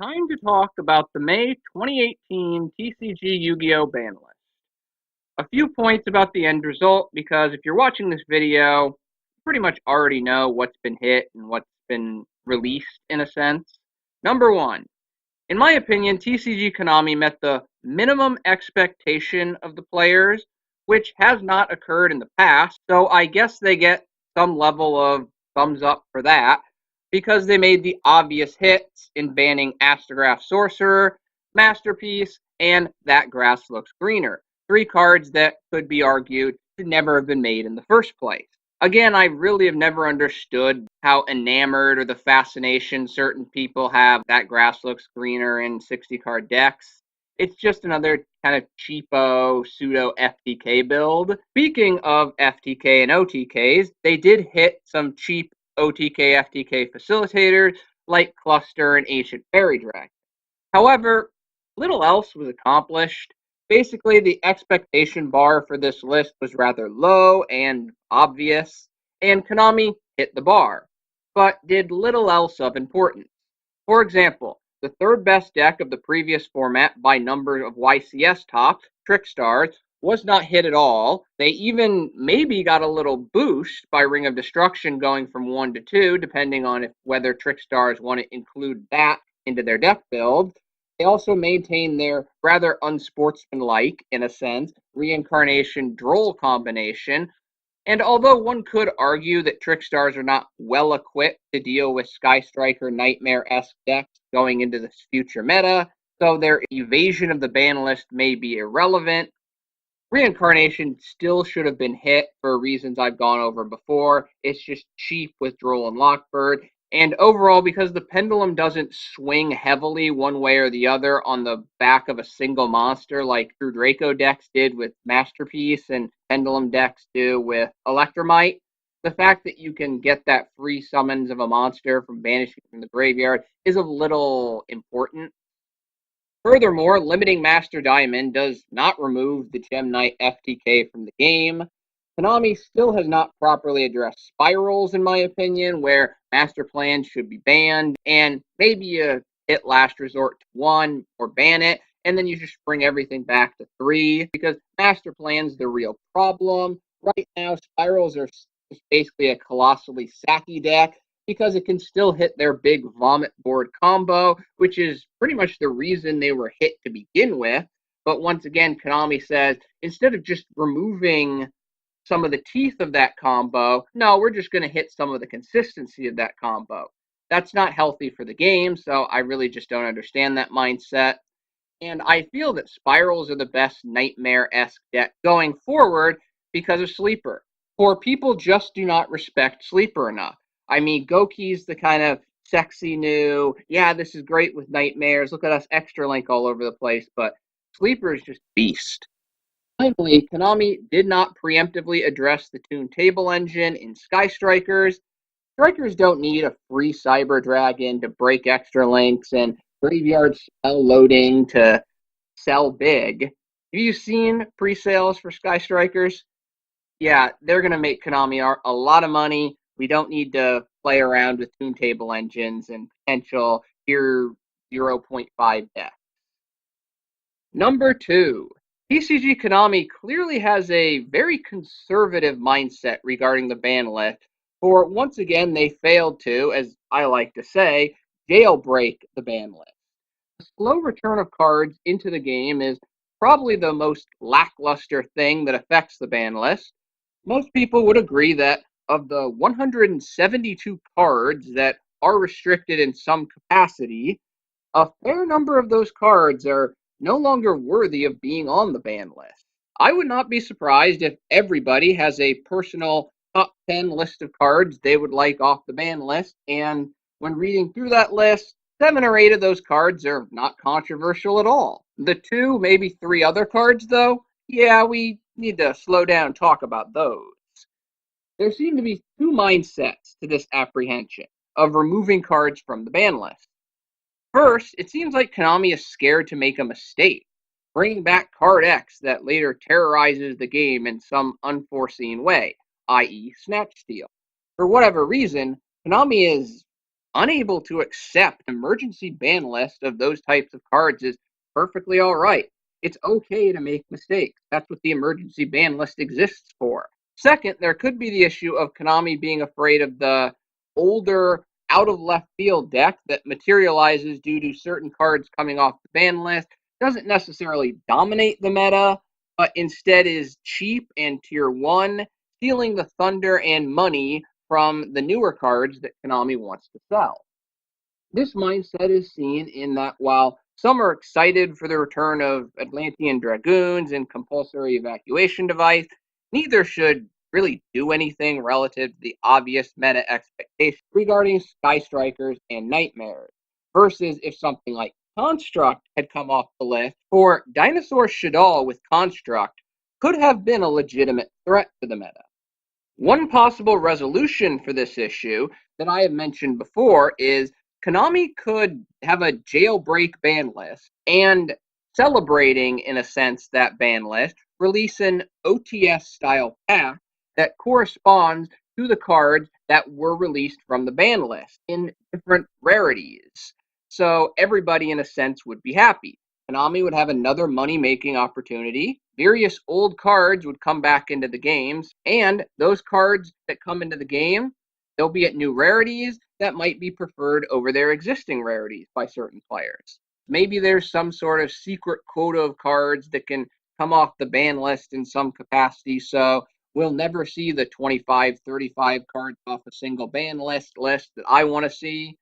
Time to talk about the May 2018 TCG Yu-Gi-Oh! Ban list. A few points about the end result, because if you're watching this video, you pretty much already know what's been hit and what's been released in a sense. Number one, in my opinion, TCG Konami met the minimum expectation of the players, which has not occurred in the past, so I guess they get some level of thumbs up for that, because they made the obvious hits in banning Astrograph Sorcerer, Masterpiece, and That Grass Looks Greener. Three cards that could be argued should never have been made in the first place. Again, I really have never understood how enamored or the fascination certain people have that grass looks greener in 60 card decks. It's just another kind of cheapo pseudo FTK build. Speaking of FTK and OTKs, they did hit some cheap OTK FTK facilitators like Cluster and Ancient Fairy Dragon. However, little else was accomplished. Basically, the expectation bar for this list was rather low and obvious, and Konami hit the bar, but did little else of importance. For example, the third best deck of the previous format by number of YCS tops, Trickstars, was not hit at all. They even maybe got a little boost by Ring of Destruction going from 1 to 2, depending on whether Trickstars want to include that into their deck build. They also maintain their rather unsportsmanlike, in a sense, reincarnation droll combination. And although one could argue that Trickstars are not well equipped to deal with Sky Striker Nightmare-esque decks going into this future meta, so their evasion of the ban list may be irrelevant, Reincarnation still should have been hit for reasons I've gone over before. It's just cheap with Droll and Lockbird. And overall, because the pendulum doesn't swing heavily one way or the other on the back of a single monster like True Draco decks did with Masterpiece and pendulum decks do with Electromite, the fact that you can get that free summons of a monster from banishing from the graveyard is of little importance. Furthermore, limiting Master Diamond does not remove the Gem Knight FTK from the game. Konami still has not properly addressed spirals, in my opinion, where Master Plan should be banned, and maybe you hit Last Resort to 1 or ban it, and then you just bring everything back to 3, because Master Plan's the real problem. Right now, spirals are just basically a colossally sacky deck, because it can still hit their big vomit board combo, which is pretty much the reason they were hit to begin with. But once again, Konami says, instead of just removing some of the teeth of that combo, no, we're just going to hit some of the consistency of that combo. That's not healthy for the game, so I really just don't understand that mindset. And I feel that Spirals are the best Nightmare-esque deck going forward because of Sleeper. For people just do not respect Sleeper enough. I mean, Goki's the kind of sexy new, yeah, this is great with Nightmares, look at us Extra Link all over the place, but Sleeper is just beast. Finally, Konami did not preemptively address the Toon Table engine in Sky Strikers. Strikers don't need a free Cyber Dragon to break Extra Links and graveyard spell loading to sell big. Have you seen pre-sales for Sky Strikers? Yeah, they're going to make Konami a lot of money. We don't need to play around with Toon Table engines and potential tier 0.5 decks. Number 2. TCG Konami clearly has a very conservative mindset regarding the ban list, for once again they failed to, as I like to say, jailbreak the ban list. The slow return of cards into the game is probably the most lackluster thing that affects the ban list. Most people would agree that of the 172 cards that are restricted in some capacity, a fair number of those cards are no longer worthy of being on the ban list. I would not be surprised if everybody has a personal top 10 list of cards they would like off the ban list, and when reading through that list, 7 or 8 of those cards are not controversial at all. The 2, maybe 3 other cards, though, yeah, we need to slow down and talk about those. There seem to be 2 mindsets to this apprehension of removing cards from the ban list. First, it seems like Konami is scared to make a mistake, bringing back Card X that later terrorizes the game in some unforeseen way, i.e. Snatch Steal. For whatever reason, Konami is unable to accept an emergency ban list of those types of cards is perfectly all right. It's okay to make mistakes. That's what the emergency ban list exists for. Second, there could be the issue of Konami being afraid of the older, out of left field deck that materializes due to certain cards coming off the ban list, doesn't necessarily dominate the meta, but instead is cheap and tier 1, stealing the thunder and money from the newer cards that Konami wants to sell. This mindset is seen in that while some are excited for the return of Atlantean Dragoons and compulsory evacuation device, neither should really do anything relative to the obvious meta expectations regarding Sky Strikers and Nightmares, versus if something like Construct had come off the list, for Dinosaur Shaddoll with Construct could have been a legitimate threat to the meta. One possible resolution for this issue that I have mentioned before is Konami could have a jailbreak ban list and, celebrating in a sense that ban list, release an OTS style pack that corresponds to the cards that were released from the ban list in different rarities. So everybody in a sense would be happy. Konami would have another money-making opportunity. Various old cards would come back into the games, and those cards that come into the game, they'll be at new rarities that might be preferred over their existing rarities by certain players. Maybe there's some sort of secret quota of cards that can come off the ban list in some capacity, so we'll never see the 25, 35 cards off a single ban list that I want to see.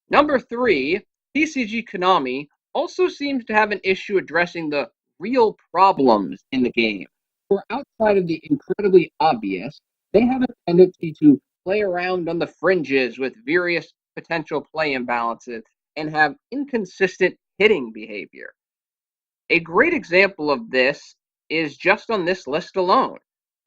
Number 3, TCG Konami also seems to have an issue addressing the real problems in the game. For outside of the incredibly obvious, they have a tendency to play around on the fringes with various potential play imbalances and have inconsistent hitting behavior. A great example of this is just on this list alone.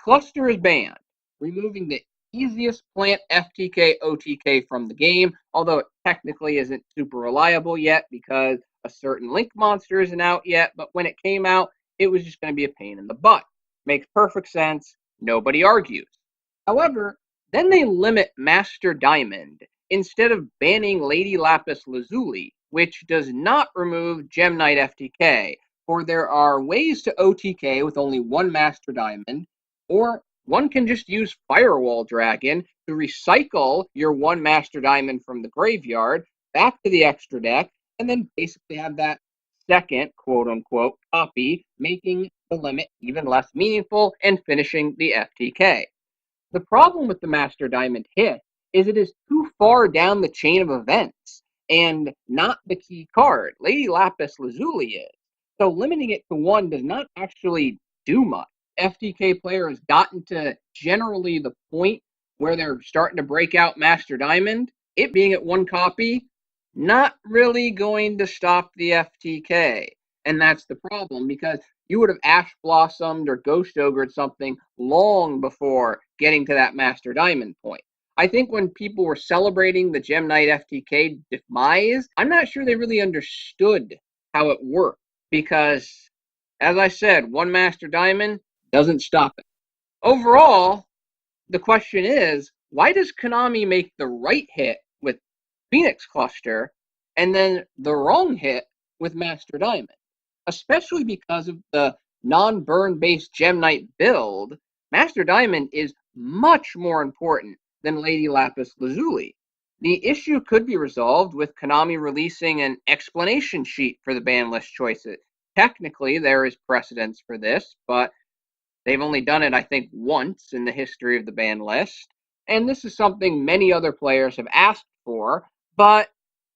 Cluster is banned, removing the easiest plant FTK OTK from the game, although it technically isn't super reliable yet because a certain Link monster isn't out yet, but when it came out, it was just going to be a pain in the butt. Makes perfect sense, nobody argues. However, then they limit Master Diamond instead of banning Lady Lapis Lazuli, which does not remove Gem Knight FTK, for there are ways to OTK with only one Master Diamond, or one can just use Firewall Dragon to recycle your one Master Diamond from the graveyard back to the extra deck, and then basically have that second quote-unquote copy, making the limit even less meaningful and finishing the FTK. The problem with the Master Diamond hit is it is too far down the chain of events and not the key card. Lady Lapis Lazuli is. So limiting it to one does not actually do much. FTK player has gotten to generally the point where they're starting to break out Master Diamond. It being at one copy, not really going to stop the FTK. And that's the problem, because you would have Ash Blossomed or Ghost Ogred something long before getting to that Master Diamond point. I think when people were celebrating the Gem Knight FTK demise, I'm not sure they really understood how it worked, because, as I said, one Master Diamond doesn't stop it. Overall, the question is, why does Konami make the right hit with Phoenix Cluster and then the wrong hit with Master Diamond? Especially because of the non-burn based Gem Knight build, Master Diamond is much more important than Lady Lapis Lazuli. The issue could be resolved with Konami releasing an explanation sheet for the ban list choices. Technically, there is precedence for this, but they've only done it, I think, once in the history of the ban list. And this is something many other players have asked for, but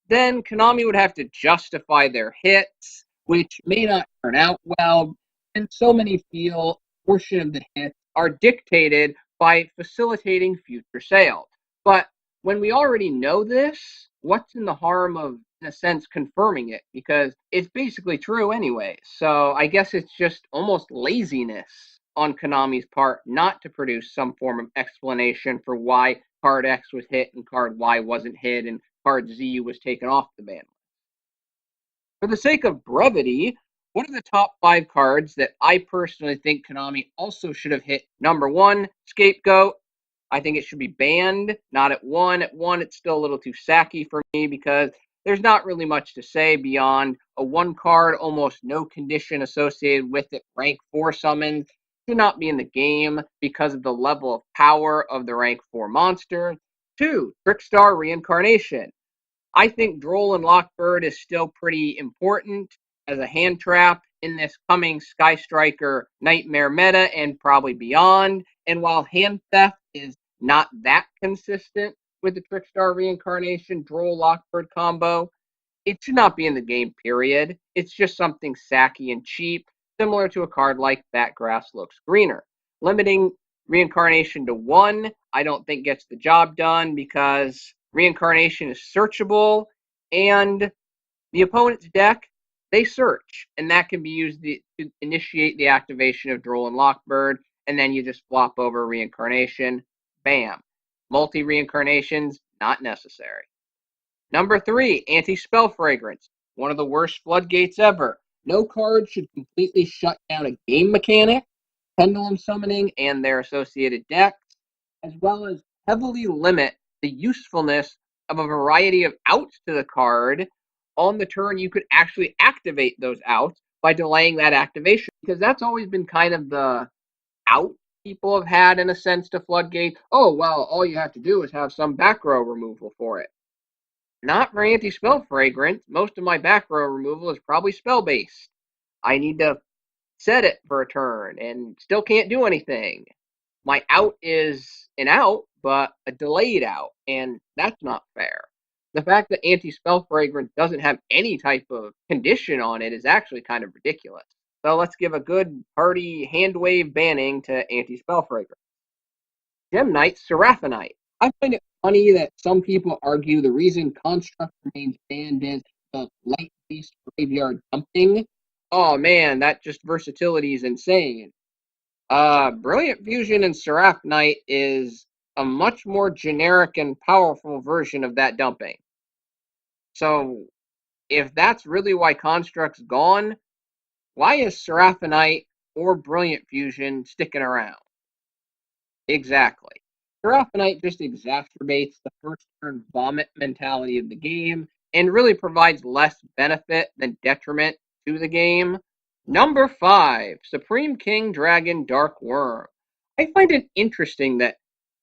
then Konami would have to justify their hits, which may not turn out well, and so many feel a portion of the hits are dictated by facilitating future sales. But when we already know this, what's in the harm of, in a sense, confirming it? Because it's basically true anyway. So I guess it's just almost laziness on Konami's part not to produce some form of explanation for why card X was hit and card Y wasn't hit and card Z was taken off the ban list. For the sake of brevity, what are the top 5 cards that I personally think Konami also should have hit? Number 1, Scapegoat. I think it should be banned, not at 1. At 1, it's still a little too sacky for me because there's not really much to say beyond a 1 card, almost no condition associated with it, rank 4 summon. Should not be in the game because of the level of power of the rank 4 monster. 2, Trickstar Reincarnation. I think Droll and Lockbird is still pretty important as a hand trap in this coming Sky Striker Nightmare meta and probably beyond. And while hand theft is not that consistent with the Trickstar Reincarnation Droll Lockbird combo, it should not be in the game, period. It's just something sacky and cheap, similar to a card like That Grass Looks Greener. Limiting reincarnation to 1, I don't think gets the job done because reincarnation is searchable, and the opponent's deck, they search, and that can be used to initiate the activation of Droll and Lockbird, and then you just flop over reincarnation. Bam. Multi-reincarnations, not necessary. Number 3, Anti-Spell Fragrance. One of the worst floodgates ever. No card should completely shut down a game mechanic, Pendulum Summoning, and their associated decks, as well as heavily limit the usefulness of a variety of outs to the card. On the turn, you could actually activate those outs by delaying that activation, because that's always been kind of the out people have had in a sense to Floodgate. Oh, well, all you have to do is have some back row removal for it. Not for Anti-Spell Fragrance. Most of my back row removal is probably spell-based. I need to set it for a turn and still can't do anything. My out is an out, but a delayed out, and that's not fair. The fact that Anti-Spell Fragrance doesn't have any type of condition on it is actually kind of ridiculous. So let's give a good hearty hand wave banning to Anti-Spell Fragrance. Gem Knight Seraphonite. I find it funny that some people argue the reason Construct remains banned is the light-based graveyard dumping. Oh man, that just versatility is insane. Brilliant Fusion and Seraphonite is a much more generic and powerful version of that dumping. So, if that's really why Construct's gone, why is Seraphonite or Brilliant Fusion sticking around? Exactly. Seraphonite just exacerbates the first turn vomit mentality of the game and really provides less benefit than detriment to the game. Number 5, Supreme King Dragon Dark Worm. I find it interesting that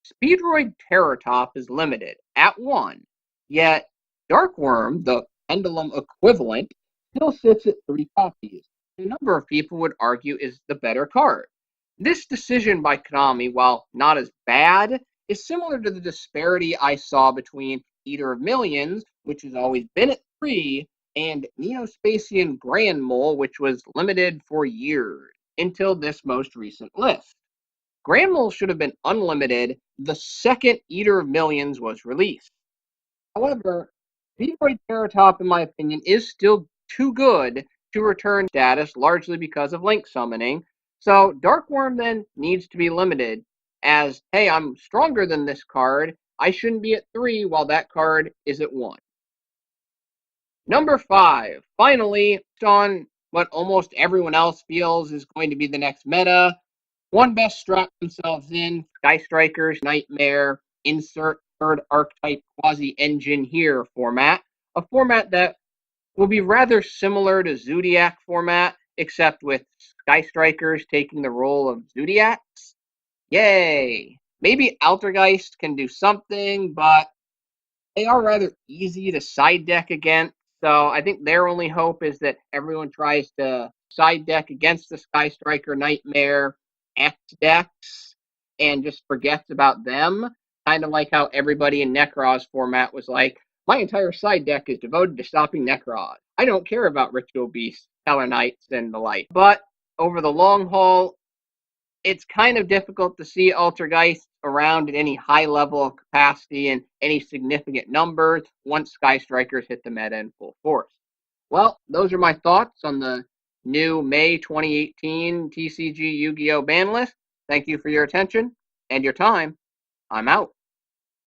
Speedroid Terratop is limited at 1, yet Dark Worm, the Pendulum equivalent, still sits at 3 copies. A number of people would argue is the better card. This decision by Konami, while not as bad, is similar to the disparity I saw between Eater of Millions, which has always been at 3, and Neospacian Grand Mole, which was limited for years, until this most recent list. Grand Mole should have been unlimited the second Eater of Millions was released. However, Speedroid Terratop, in my opinion, is still too good to return status, largely because of link summoning. So Dark Worm then needs to be limited as, hey, I'm stronger than this card. I shouldn't be at 3 while that card is at 1. Number 5, finally, on what almost everyone else feels is going to be the next meta. One best strap themselves in, Sky Strikers, Nightmare, insert third archetype quasi-engine here format. A format that will be rather similar to Zodiac format, except with Sky Strikers taking the role of Zodiacs. Yay! Maybe Altergeist can do something, but they are rather easy to side deck against. So I think their only hope is that everyone tries to side deck against the Sky Striker Nightmare X decks and just forgets about them. Kind of like how everybody in Necroz's format was like, my entire side deck is devoted to stopping Necroz. I don't care about Ritual Beasts, Teller Knights, and the like. But over the long haul, it's kind of difficult to see Altergeist around at any high level of capacity and any significant numbers once Sky Strikers hit the meta in full force. Well, those are my thoughts on the new May 2018 TCG Yu-Gi-Oh ban list. Thank you for your attention and your time. I'm out.